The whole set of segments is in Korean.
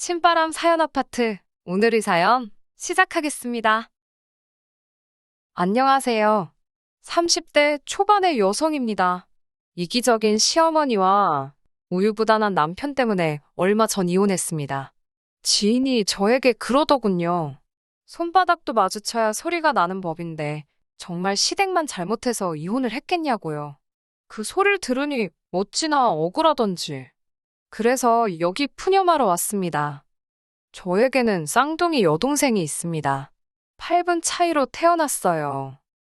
신바람 사연 아파트. 오늘의 사연 시작하겠습니다. 안녕하세요. 30대 초반의 여성입니다. 이기적인 시어머니와 우유부단한 남편 때문에 얼마 전 이혼했습니다. 지인이 저에게 그러더군요. 손바닥도 마주쳐야 소리가 나는 법인데 정말 시댁만 잘못해서 이혼을 했겠냐고요. 그 소리를 들으니 어찌나 억울하던지. 그래서 여기 푸념하러 왔습니다. 저에게는 쌍둥이 여동생이 있습니다. 8분 차이로 태어났어요.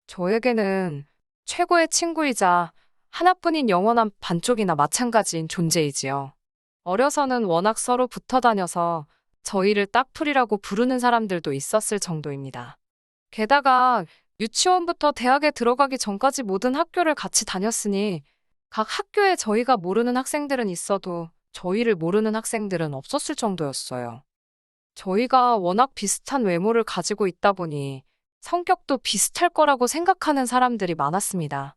저에게는 최고의 친구이자 하나뿐인 영원한 반쪽이나 마찬가지인 존재이지요. 어려서는 워낙 서로 붙어 다녀서 저희를 딱풀이라고 부르는 사람들도 있었을 정도입니다. 게다가 유치원부터 대학에 들어가기 전까지 모든 학교를 같이 다녔으니 각 학교에 저희가 모르는 학생들은 있어도 저희를 모르는 학생들은 없었을 정도였어요. 저희가 워낙 비슷한 외모를 가지고 있다 보니 성격도 비슷할 거라고 생각하는 사람들이 많았습니다.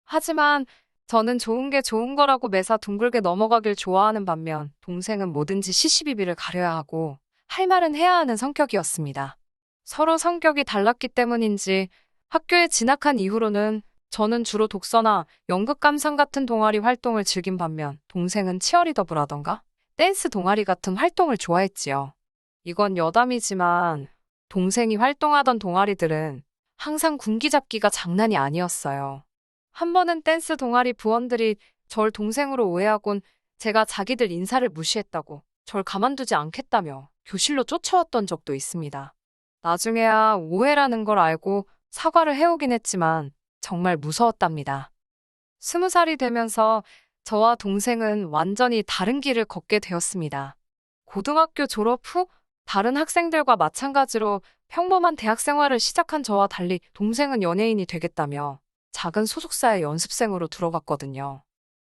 하지만 저는 좋은 게 좋은 거라고 매사 둥글게 넘어가길 좋아하는 반면 동생은 뭐든지 시시비비를 가려야 하고 할 말은 해야 하는 성격이었습니다. 서로 성격이 달랐기 때문인지 학교에 진학한 이후로는 저는 주로 독서나 연극 감상 같은 동아리 활동을 즐긴 반면 동생은 치어리더부라던가 댄스 동아리 같은 활동을 좋아했지요. 이건 여담이지만 동생이 활동하던 동아리들은 항상 군기잡기가 장난이 아니었어요. 한 번은 댄스 동아리 부원들이 절 동생으로 오해하곤 제가 자기들 인사를 무시했다고 절 가만두지 않겠다며 교실로 쫓아왔던 적도 있습니다. 나중에야 오해라는 걸 알고 사과를 해오긴 했지만 정말 무서웠답니다. 20살이 되면서 저와 동생은 완전히 다른 길을 걷게 되었습니다. 고등학교 졸업 후 다른 학생들과 마찬가지로 평범한 대학 생활을 시작한 저와 달리 동생은 연예인이 되겠다며 작은 소속사의 연습생으로 들어갔거든요.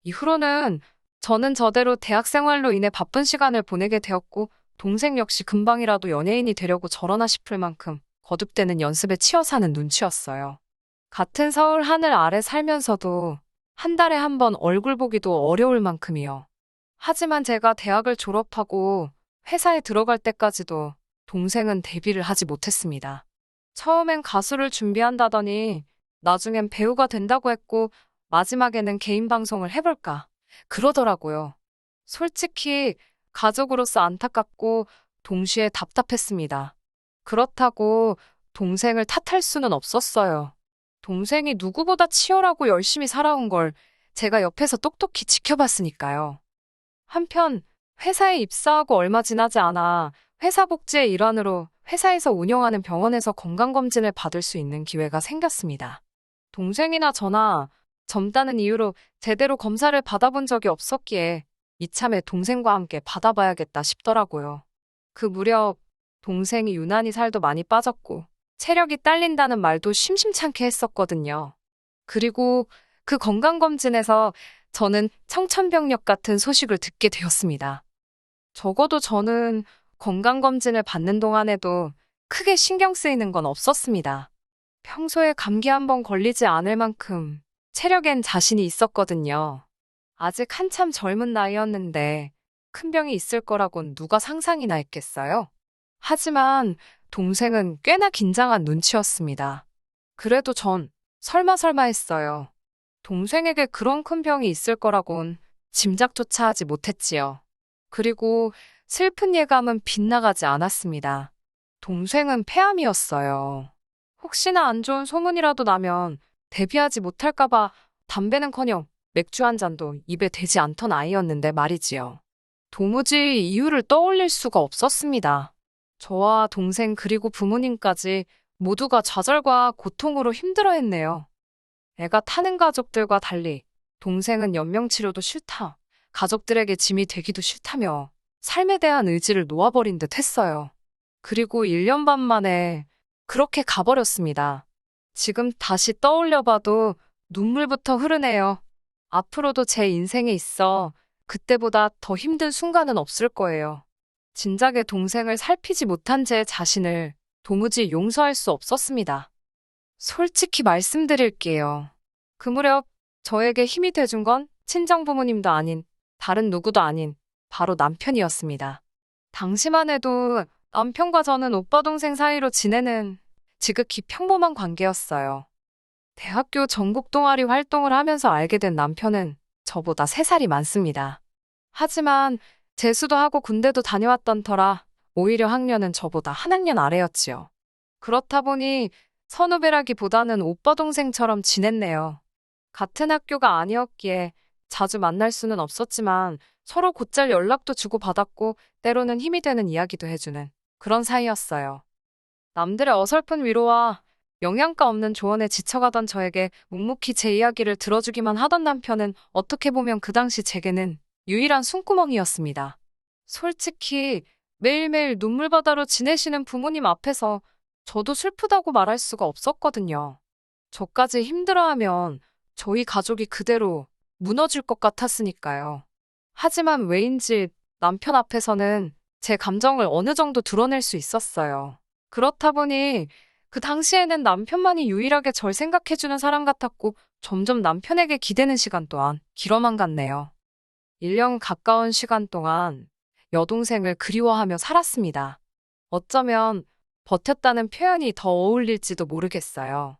이후로는 저는 저대로 대학 생활로 인해 바쁜 시간을 보내게 되었고 동생 역시 금방이라도 연예인이 되려고 저러나 싶을 만큼 거듭되는 연습에 치여 사는 눈치였어요. 같은 서울 하늘 아래 살면서도 한 달에 한 번 얼굴 보기도 어려울 만큼이요. 하지만 제가 대학을 졸업하고 회사에 들어갈 때까지도 동생은 데뷔를 하지 못했습니다. 처음엔 가수를 준비한다더니 나중엔 배우가 된다고 했고 마지막에는 개인 방송을 해볼까 그러더라고요. 솔직히 가족으로서 안타깝고 동시에 답답했습니다. 그렇다고 동생을 탓할 수는 없었어요. 동생이 누구보다 치열하고 열심히 살아온 걸 제가 옆에서 똑똑히 지켜봤으니까요. 한편 회사에 입사하고 얼마 지나지 않아 회사 복지의 일환으로 회사에서 운영하는 병원에서 건강검진을 받을 수 있는 기회가 생겼습니다. 동생이나 저나 젊다는 이유로 제대로 검사를 받아본 적이 없었기에 이참에 동생과 함께 받아봐야겠다 싶더라고요. 그 무렵 동생이 유난히 살도 많이 빠졌고 체력이 딸린다는 말도 심심찮게 했었거든요. 그리고 그 건강검진에서 저는 청천벽력 같은 소식을 듣게 되었습니다. 적어도 저는 건강검진을 받는 동안에도 크게 신경 쓰이는 건 없었습니다. 평소에 감기 한 번 걸리지 않을 만큼 체력엔 자신이 있었거든요. 아직 한참 젊은 나이였는데 큰 병이 있을 거라곤 누가 상상이나 했겠어요? 하지만 동생은 꽤나 긴장한 눈치였습니다. 그래도 전 설마 했어요. 동생에게 그런 큰 병이 있을 거라곤 짐작조차 하지 못했지요. 그리고 슬픈 예감은 빗나가지 않았습니다. 동생은 폐암이었어요. 혹시나 안 좋은 소문이라도 나면 데뷔하지 못할까봐 담배는커녕 맥주 한 잔도 입에 대지 않던 아이였는데 말이지요. 도무지 이유를 떠올릴 수가 없었습니다. 저와 동생 그리고 부모님까지 모두가 좌절과 고통으로 힘들어했네요. 애가 타는 가족들과 달리 동생은 연명치료도 싫다, 가족들에게 짐이 되기도 싫다며 삶에 대한 의지를 놓아버린 듯 했어요. 그리고 1년 반 만에 그렇게 가버렸습니다. 지금 다시 떠올려봐도 눈물부터 흐르네요. 앞으로도 제 인생에 있어 그때보다 더 힘든 순간은 없을 거예요. 진작에 동생을 살피지 못한 제 자신을 도무지 용서할 수 없었습니다. 솔직히 말씀드릴게요. 그 무렵 저에게 힘이 돼준 건 친정 부모님도 아닌 다른 누구도 아닌 바로 남편이었습니다. 당시만 해도 남편과 저는 오빠 동생 사이로 지내는 지극히 평범한 관계였어요. 대학교 전국 동아리 활동을 하면서 알게 된 남편은 저보다 3살이 많습니다. 하지만 재수도 하고 군대도 다녀왔던 터라 오히려 학년은 저보다 한 학년 아래였지요. 그렇다 보니 선후배라기보다는 오빠 동생처럼 지냈네요. 같은 학교가 아니었기에 자주 만날 수는 없었지만 서로 곧잘 연락도 주고받았고 때로는 힘이 되는 이야기도 해주는 그런 사이였어요. 남들의 어설픈 위로와 영양가 없는 조언에 지쳐가던 저에게 묵묵히 제 이야기를 들어주기만 하던 남편은 어떻게 보면 그 당시 제게는 유일한 숨구멍이었습니다. 솔직히 매일매일 눈물바다로 지내시는 부모님 앞에서 저도 슬프다고 말할 수가 없었거든요. 저까지 힘들어하면 저희 가족이 그대로 무너질 것 같았으니까요. 하지만 왜인지 남편 앞에서는 제 감정을 어느 정도 드러낼 수 있었어요. 그렇다 보니 그 당시에는 남편만이 유일하게 절 생각해주는 사람 같았고 점점 남편에게 기대는 시간 또한 길어만 갔네요. 1년 가까운 시간 동안 여동생을 그리워하며 살았습니다. 어쩌면 버텼다는 표현이 더 어울릴지도 모르겠어요.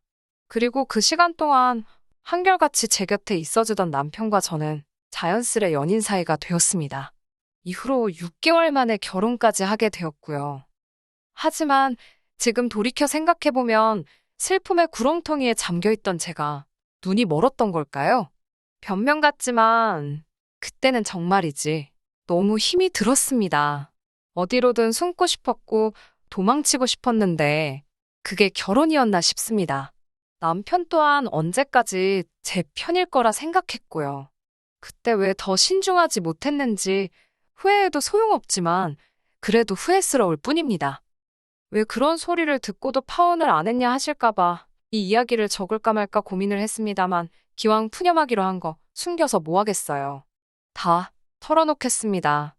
그리고 그 시간 동안 한결같이 제 곁에 있어주던 남편과 저는 자연스레 연인 사이가 되었습니다. 이후로 6개월 만에 결혼까지 하게 되었고요. 하지만 지금 돌이켜 생각해보면 슬픔의 구렁텅이에 잠겨있던 제가 눈이 멀었던 걸까요? 변명 같지만 그때는 정말이지 너무 힘이 들었습니다. 어디로든 숨고 싶었고 도망치고 싶었는데 그게 결혼이었나 싶습니다. 남편 또한 언제까지 제 편일 거라 생각했고요. 그때 왜 더 신중하지 못했는지 후회해도 소용없지만 그래도 후회스러울 뿐입니다. 왜 그런 소리를 듣고도 파혼을 안 했냐 하실까봐 이 이야기를 적을까 말까 고민을 했습니다만 기왕 푸념하기로 한 거 숨겨서 뭐 하겠어요. 다 털어놓겠습니다.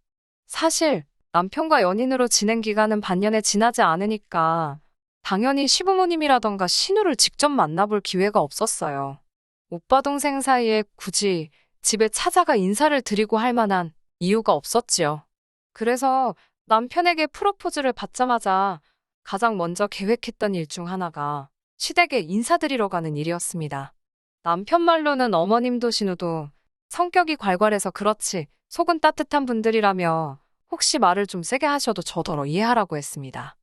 사실 남편과 연인으로 지낸 기간은 반년에 지나지 않으니까 당연히 시부모님이라던가 신우를 직접 만나볼 기회가 없었어요. 오빠 동생 사이에 굳이 집에 찾아가 인사를 드리고 할 만한 이유가 없었지요. 그래서 남편에게 프로포즈를 받자마자 가장 먼저 계획했던 일 중 하나가 시댁에 인사드리러 가는 일이었습니다. 남편 말로는 어머님도 신우도 성격이 괄괄해서 그렇지 속은 따뜻한 분들이라며 혹시 말을 좀 세게 하셔도 저더러 이해하라고 했습니다.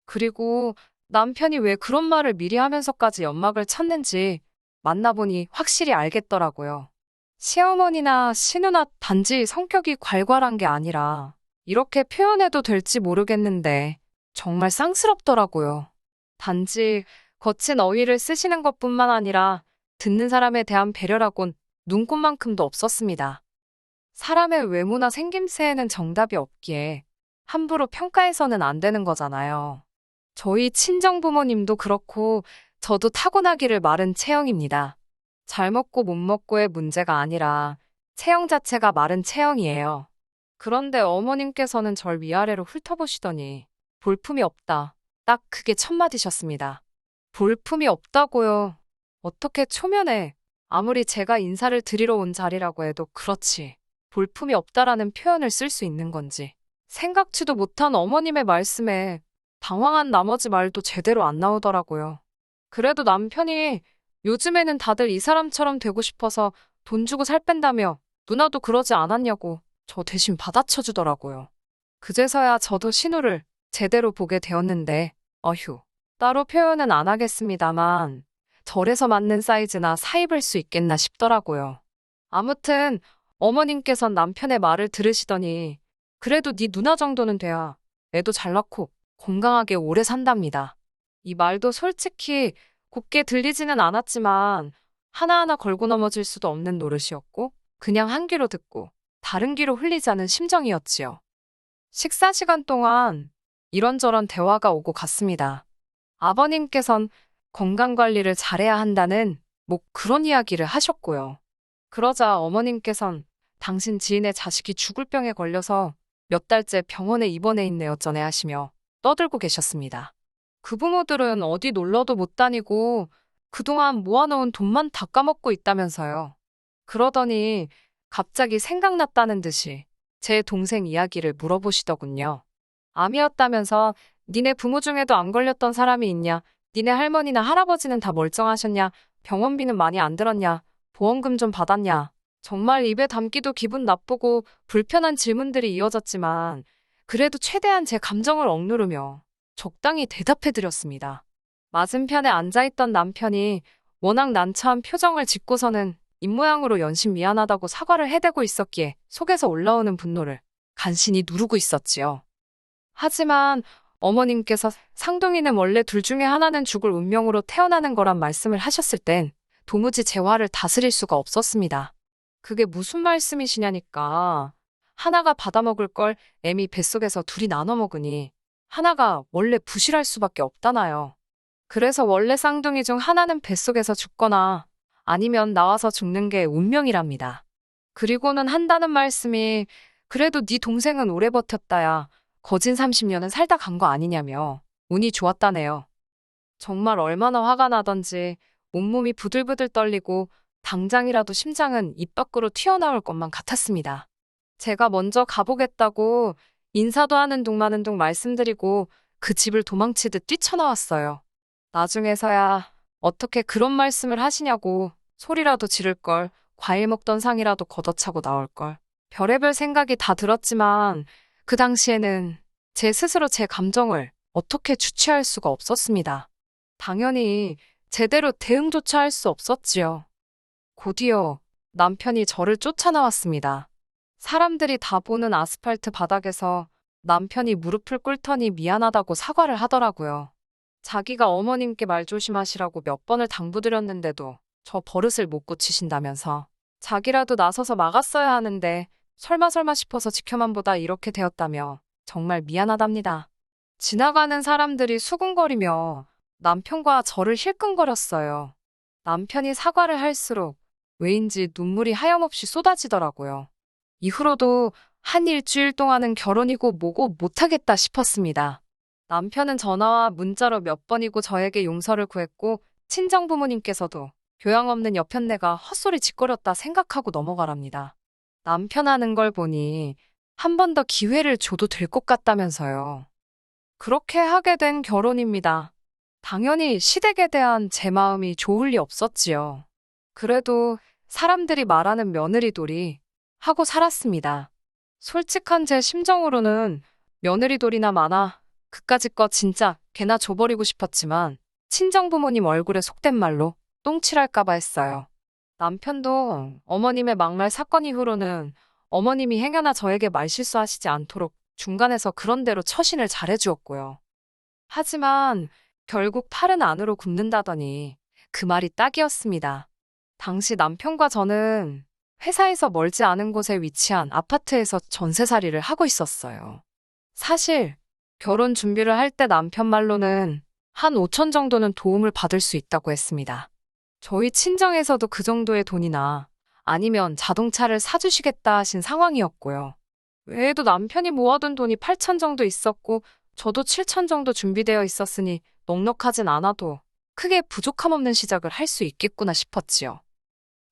그리고 남편이 왜 그런 말을 미리 하면서까지 연막을 쳤는지 만나보니 확실히 알겠더라고요. 시어머니나 신우나 단지 성격이 괄괄한 게 아니라 이렇게 표현해도 될지 모르겠는데 정말 쌍스럽더라고요. 단지 거친 어휘를 쓰시는 것뿐만 아니라 듣는 사람에 대한 배려라곤 눈꼽만큼도 없었습니다. 사람의 외모나 생김새에는 정답이 없기에 함부로 평가해서는 안 되는 거잖아요. 저희 친정부모님도 그렇고 저도 타고나기를 마른 체형입니다. 잘 먹고 못 먹고의 문제가 아니라 체형 자체가 마른 체형이에요. 그런데 어머님께서는 절 위아래로 훑어보시더니 볼품이 없다. 딱 그게 첫마디셨습니다. 볼품이 없다고요. 어떻게 초면에 아무리 제가 인사를 드리러 온 자리라고 해도 그렇지. 볼품이 없다라는 표현을 쓸 수 있는 건지. 생각지도 못한 어머님의 말씀에 당황한 나머지 말도 제대로 안 나오더라고요. 그래도 남편이 요즘에는 다들 이 사람처럼 되고 싶어서 돈 주고 살 뺀다며 누나도 그러지 않았냐고 저 대신 받아쳐주더라고요. 그제서야 저도 신우를 제대로 보게 되었는데 어휴, 따로 표현은 안 하겠습니다만 절에서 맞는 사이즈나 사입을 수 있겠나 싶더라고요. 아무튼 어머님께선 남편의 말을 들으시더니 그래도 네 누나 정도는 돼야 애도 잘 낳고 건강하게 오래 산답니다. 이 말도 솔직히 곱게 들리지는 않았지만 하나하나 걸고 넘어질 수도 없는 노릇이었고 그냥 한 귀로 듣고 다른 귀로 흘리자는 심정이었지요. 식사 시간 동안 이런저런 대화가 오고 갔습니다. 아버님께선 건강관리를 잘해야 한다는 뭐 그런 이야기를 하셨고요. 그러자 어머님께선 당신 지인의 자식이 죽을 병에 걸려서 몇 달째 병원에 입원해 있네 어쩌네 하시며 떠들고 계셨습니다. 그 부모들은 어디 놀러도 못 다니고 그동안 모아놓은 돈만 다 까먹고 있다면서요. 그러더니 갑자기 생각났다는 듯이 제 동생 이야기를 물어보시더군요. 암이었다면서 니네 부모 중에도 안 걸렸던 사람이 있냐? 니네 할머니나 할아버지는 다 멀쩡하셨냐? 병원비는 많이 안 들었냐? 보험금 좀 받았냐? 정말 입에 담기도 기분 나쁘고 불편한 질문들이 이어졌지만 그래도 최대한 제 감정을 억누르며 적당히 대답해드렸습니다. 맞은편에 앉아있던 남편이 워낙 난처한 표정을 짓고서는 입모양으로 연신 미안하다고 사과를 해대고 있었기에 속에서 올라오는 분노를 간신히 누르고 있었지요. 하지만 어머님께서 상둥이는 원래 둘 중에 하나는 죽을 운명으로 태어나는 거란 말씀을 하셨을 땐 도무지 제 화를 다스릴 수가 없었습니다. 그게 무슨 말씀이시냐니까. 하나가 받아먹을 걸 애미 뱃속에서 둘이 나눠 먹으니 하나가 원래 부실할 수밖에 없다나요. 그래서 원래 쌍둥이 중 하나는 뱃속에서 죽거나 아니면 나와서 죽는 게 운명이랍니다. 그리고는 한다는 말씀이 그래도 네 동생은 오래 버텼다야. 거진 30년은 살다 간 거 아니냐며 운이 좋았다네요. 정말 얼마나 화가 나던지 온몸이 부들부들 떨리고 당장이라도 심장은 입 밖으로 튀어나올 것만 같았습니다. 제가 먼저 가보겠다고 인사도 하는 둥 마는 둥 말씀드리고 그 집을 도망치듯 뛰쳐나왔어요. 나중에서야 어떻게 그런 말씀을 하시냐고 소리라도 지를 걸, 과일 먹던 상이라도 걷어차고 나올 걸. 별의별 생각이 다 들었지만 그 당시에는 제 스스로 제 감정을 어떻게 주체할 수가 없었습니다. 당연히 제대로 대응조차 할 수 없었지요. 곧이어 남편이 저를 쫓아나왔습니다. 사람들이 다 보는 아스팔트 바닥에서 남편이 무릎을 꿇더니 미안하다고 사과를 하더라고요. 자기가 어머님께 말 조심하시라고 몇 번을 당부드렸는데도 저 버릇을 못 고치신다면서 자기라도 나서서 막았어야 하는데 설마 싶어서 지켜만 보다 이렇게 되었다며 정말 미안하답니다. 지나가는 사람들이 수군거리며 남편과 저를 힐끔거렸어요. 남편이 사과를 할수록 왜인지 눈물이 하염없이 쏟아지더라고요. 이후로도 한 일주일 동안은 결혼이고 뭐고 못하겠다 싶었습니다. 남편은 전화와 문자로 몇 번이고 저에게 용서를 구했고 친정 부모님께서도 교양 없는 여편네가 헛소리 짓거렸다 생각하고 넘어가랍니다. 남편 하는 걸 보니 한 번 더 기회를 줘도 될 것 같다면서요. 그렇게 하게 된 결혼입니다. 당연히 시댁에 대한 제 마음이 좋을 리 없었지요. 그래도 사람들이 말하는 며느리돌이 하고 살았습니다. 솔직한 제 심정으로는 며느리돌이나 많아 그까짓 거 진짜 개나 줘버리고 싶었지만 친정부모님 얼굴에 속된 말로 똥칠할까봐 했어요. 남편도 어머님의 막말 사건 이후로는 어머님이 행여나 저에게 말실수하시지 않도록 중간에서 그런대로 처신을 잘해주었고요. 하지만 결국 팔은 안으로 굽는다더니 그 말이 딱이었습니다. 당시 남편과 저는 회사에서 멀지 않은 곳에 위치한 아파트에서 전세살이를 하고 있었어요. 사실 결혼 준비를 할 때 남편 말로는 한 5천 정도는 도움을 받을 수 있다고 했습니다. 저희 친정에서도 그 정도의 돈이나 아니면 자동차를 사주시겠다 하신 상황이었고요. 외에도 남편이 모아둔 돈이 8천 정도 있었고 저도 7천 정도 준비되어 있었으니 넉넉하진 않아도 크게 부족함 없는 시작을 할 수 있겠구나 싶었지요.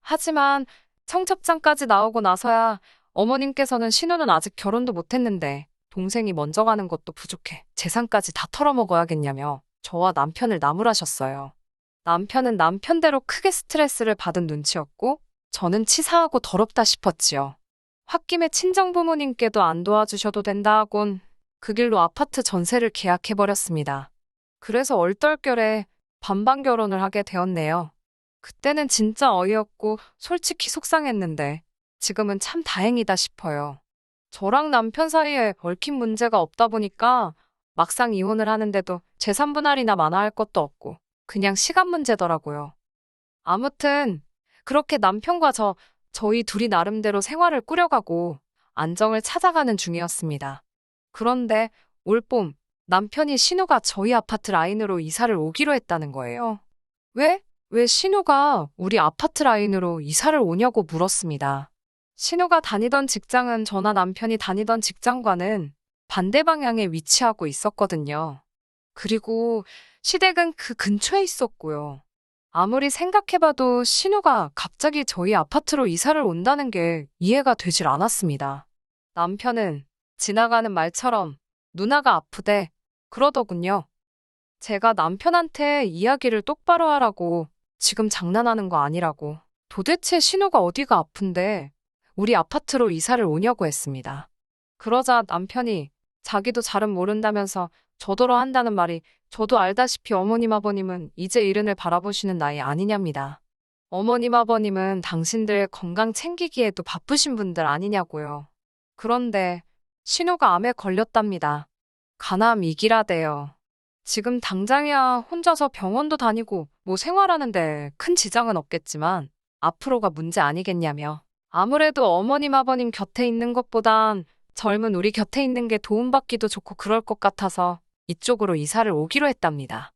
하지만 청첩장까지 나오고 나서야 어머님께서는 신우는 아직 결혼도 못했는데 동생이 먼저 가는 것도 부족해 재산까지 다 털어먹어야겠냐며 저와 남편을 나무라셨어요. 남편은 남편대로 크게 스트레스를 받은 눈치였고 저는 치사하고 더럽다 싶었지요. 홧김에 친정부모님께도 안 도와주셔도 된다 하곤 그 길로 아파트 전세를 계약해버렸습니다. 그래서 얼떨결에 반반 결혼을 하게 되었네요. 그때는 진짜 어이없고 솔직히 속상했는데 지금은 참 다행이다 싶어요. 저랑 남편 사이에 얽힌 문제가 없다 보니까 막상 이혼을 하는데도 재산 분할이나 마나할 것도 없고 그냥 시간 문제더라고요. 아무튼 그렇게 남편과 저희 둘이 나름대로 생활을 꾸려가고 안정을 찾아가는 중이었습니다. 그런데 올봄 남편이 신우가 저희 아파트 라인으로 이사를 오기로 했다는 거예요. 왜 신우가 우리 아파트 라인으로 이사를 오냐고 물었습니다. 신우가 다니던 직장은 저나 남편이 다니던 직장과는 반대 방향에 위치하고 있었거든요. 그리고 시댁은 그 근처에 있었고요. 아무리 생각해봐도 신우가 갑자기 저희 아파트로 이사를 온다는 게 이해가 되질 않았습니다. 남편은 지나가는 말처럼 누나가 아프대. 그러더군요. 제가 남편한테 이야기를 똑바로 하라고, 지금 장난하는 거 아니라고, 도대체 신우가 어디가 아픈데 우리 아파트로 이사를 오냐고 했습니다. 그러자 남편이 자기도 잘은 모른다면서 저더러 한다는 말이, 저도 알다시피 어머님 아버님은 이제 이른을 바라보시는 나이 아니냐입니다. 어머님 아버님은 당신들 건강 챙기기에도 바쁘신 분들 아니냐고요. 그런데 신우가 암에 걸렸답니다. 간암 2기라대요. 지금 당장이야 혼자서 병원도 다니고 뭐 생활하는데 큰 지장은 없겠지만 앞으로가 문제 아니겠냐며. 아무래도 어머님 아버님 곁에 있는 것보단 젊은 우리 곁에 있는 게 도움받기도 좋고 그럴 것 같아서 이쪽으로 이사를 오기로 했답니다.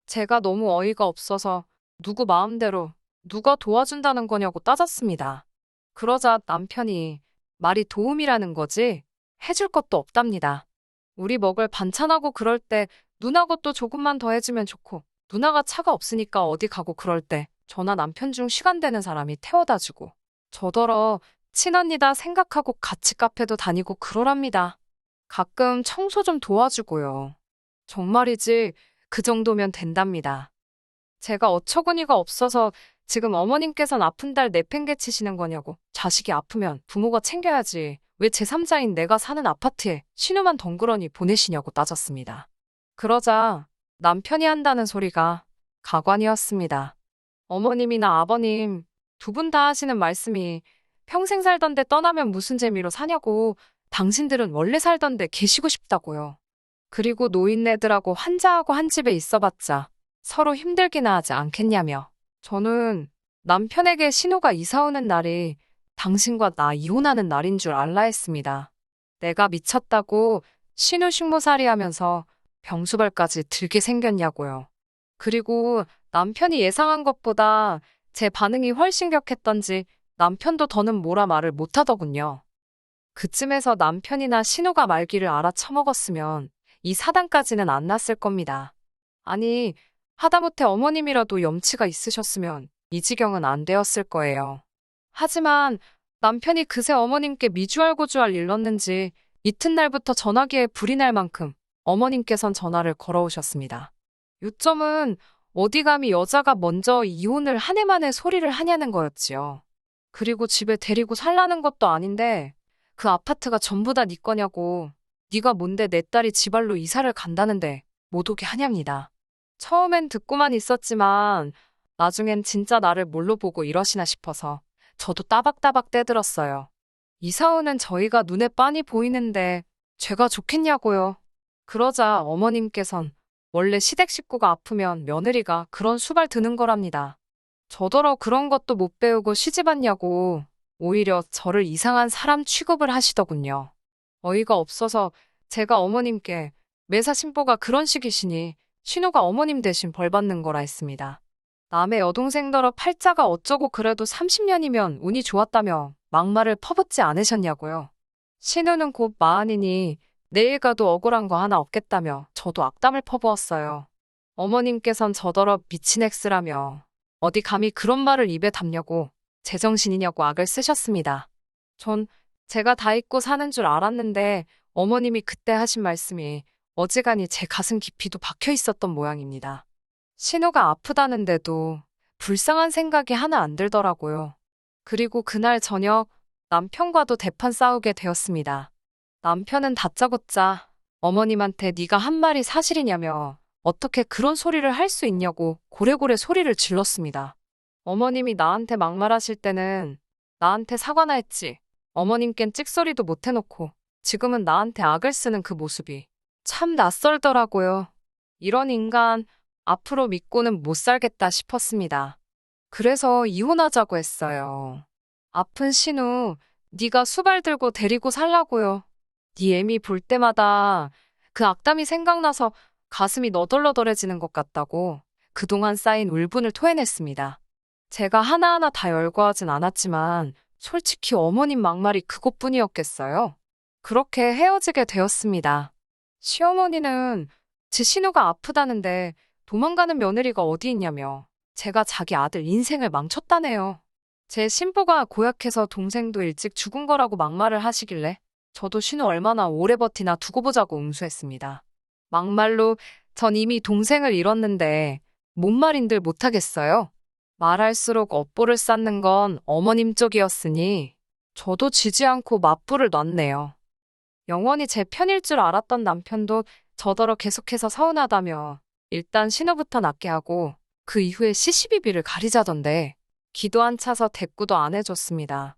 제가 너무 어이가 없어서 누구 마음대로 누가 도와준다는 거냐고 따졌습니다. 그러자 남편이 말이 도움이라는 거지 해줄 것도 없답니다. 우리 먹을 반찬하고 그럴 때 누나 것도 조금만 더 해주면 좋고, 누나가 차가 없으니까 어디 가고 그럴 때 저나 남편 중 시간 되는 사람이 태워다 주고, 저더러 친언니다 생각하고 같이 카페도 다니고 그러랍니다. 가끔 청소 좀 도와주고요. 정말이지 그 정도면 된답니다. 제가 어처구니가 없어서 지금 어머님께선 아픈 딸 내팽개치시는 거냐고. 자식이 아프면 부모가 챙겨야지. 왜 제3자인 내가 사는 아파트에 신우만 덩그러니 보내시냐고 따졌습니다. 그러자 남편이 한다는 소리가 가관이었습니다. 어머님이나 아버님 두 분 다 하시는 말씀이 평생 살던데 떠나면 무슨 재미로 사냐고. 당신들은 원래 살던데 계시고 싶다고요. 그리고 노인네들하고 환자하고 한 집에 있어봤자 서로 힘들기나 하지 않겠냐며. 저는 남편에게 신우가 이사 오는 날이 당신과 나 이혼하는 날인 줄 알라 했습니다. 내가 미쳤다고 신우 식모살이 하면서 병수발까지 들게 생겼냐고요. 그리고 남편이 예상한 것보다 제 반응이 훨씬 격했던지 남편도 더는 뭐라 말을 못하더군요. 그쯤에서 남편이나 신우가 말귀를 알아쳐먹었으면 이 사단까지는 안 났을 겁니다. 아니, 하다못해 어머님이라도 염치가 있으셨으면 이 지경은 안 되었을 거예요. 하지만 남편이 그새 어머님께 미주알고주알 일렀는지 이튿날부터 전화기에 불이 날 만큼 어머님께선 전화를 걸어오셨습니다. 요점은 어디 감히 여자가 먼저 이혼을 한 해 만에 소리를 하냐는 거였지요. 그리고 집에 데리고 살라는 것도 아닌데 그 아파트가 전부 다 네 거냐고. 네가 뭔데 내 딸이 지발로 이사를 간다는데 못 오게 하냐입니다. 처음엔 듣고만 있었지만 나중엔 진짜 나를 뭘로 보고 이러시나 싶어서 저도 따박따박 떼들었어요. 이사 오는 저희가 눈에 빤히 보이는데 죄가 좋겠냐고요. 그러자 어머님께선 원래 시댁 식구가 아프면 며느리가 그런 수발 드는 거랍니다. 저더러 그런 것도 못 배우고 시집왔냐고 오히려 저를 이상한 사람 취급을 하시더군요. 어이가 없어서 제가 어머님께 매사 신보가 그런 식이시니 신우가 어머님 대신 벌 받는 거라 했습니다. 남의 여동생더러 팔자가 어쩌고 그래도 30년이면 운이 좋았다며 막말을 퍼붓지 않으셨냐고요. 신우는 곧 마흔이니 내일 가도 억울한 거 하나 없겠다며 저도 악담을 퍼부었어요. 어머님께선 저더러 미친 엑스라며 어디 감히 그런 말을 입에 담냐고 제정신이냐고 악을 쓰셨습니다. 전 제가 다 잊고 사는 줄 알았는데 어머님이 그때 하신 말씀이 어지간히 제 가슴 깊이도 박혀 있었던 모양입니다. 신우가 아프다는데도 불쌍한 생각이 하나 안 들더라고요. 그리고 그날 저녁 남편과도 대판 싸우게 되었습니다. 남편은 다짜고짜 어머님한테 네가 한 말이 사실이냐며 어떻게 그런 소리를 할 수 있냐고 고래고래 소리를 질렀습니다. 어머님이 나한테 막말하실 때는 나한테 사과나 했지. 어머님껜 찍소리도 못 해놓고 지금은 나한테 악을 쓰는 그 모습이 참 낯설더라고요. 이런 인간 앞으로 믿고는 못 살겠다 싶었습니다. 그래서 이혼하자고 했어요. 아픈 신우, 네가 수발 들고 데리고 살라고요. 네 애미 볼 때마다 그 악담이 생각나서 가슴이 너덜너덜해지는 것 같다고 그동안 쌓인 울분을 토해냈습니다. 제가 하나하나 다 열거하진 않았지만 솔직히 어머님 막말이 그것뿐이었겠어요. 그렇게 헤어지게 되었습니다. 시어머니는 제 신우가 아프다는데 도망가는 며느리가 어디 있냐며 제가 자기 아들 인생을 망쳤다네요. 제 신부가 고약해서 동생도 일찍 죽은 거라고 막말을 하시길래 저도 신우 얼마나 오래 버티나 두고 보자고 응수했습니다. 막말로 전 이미 동생을 잃었는데 뭔 말인들 못하겠어요. 말할수록 업보를 쌓는 건 어머님 쪽이었으니 저도 지지 않고 맞불을 놨네요. 영원히 제 편일 줄 알았던 남편도 저더러 계속해서 서운하다며 일단 신우부터 낫게 하고 그 이후에 시시비비를 가리자던데 기도 안 차서 대꾸도 안 해줬습니다.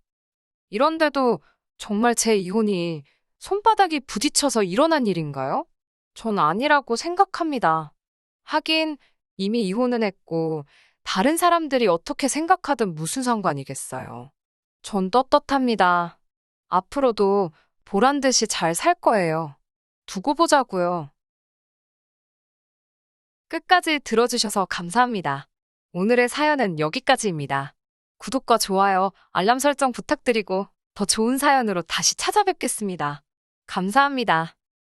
이런데도 정말 제 이혼이 손바닥이 부딪혀서 일어난 일인가요? 전 아니라고 생각합니다. 하긴 이미 이혼은 했고 다른 사람들이 어떻게 생각하든 무슨 상관이겠어요. 전 떳떳합니다. 앞으로도 보란 듯이 잘 살 거예요. 두고 보자고요. 끝까지 들어주셔서 감사합니다. 오늘의 사연은 여기까지입니다. 구독과 좋아요, 알람 설정 부탁드리고 더 좋은 사연으로 다시 찾아뵙겠습니다. 감사합니다.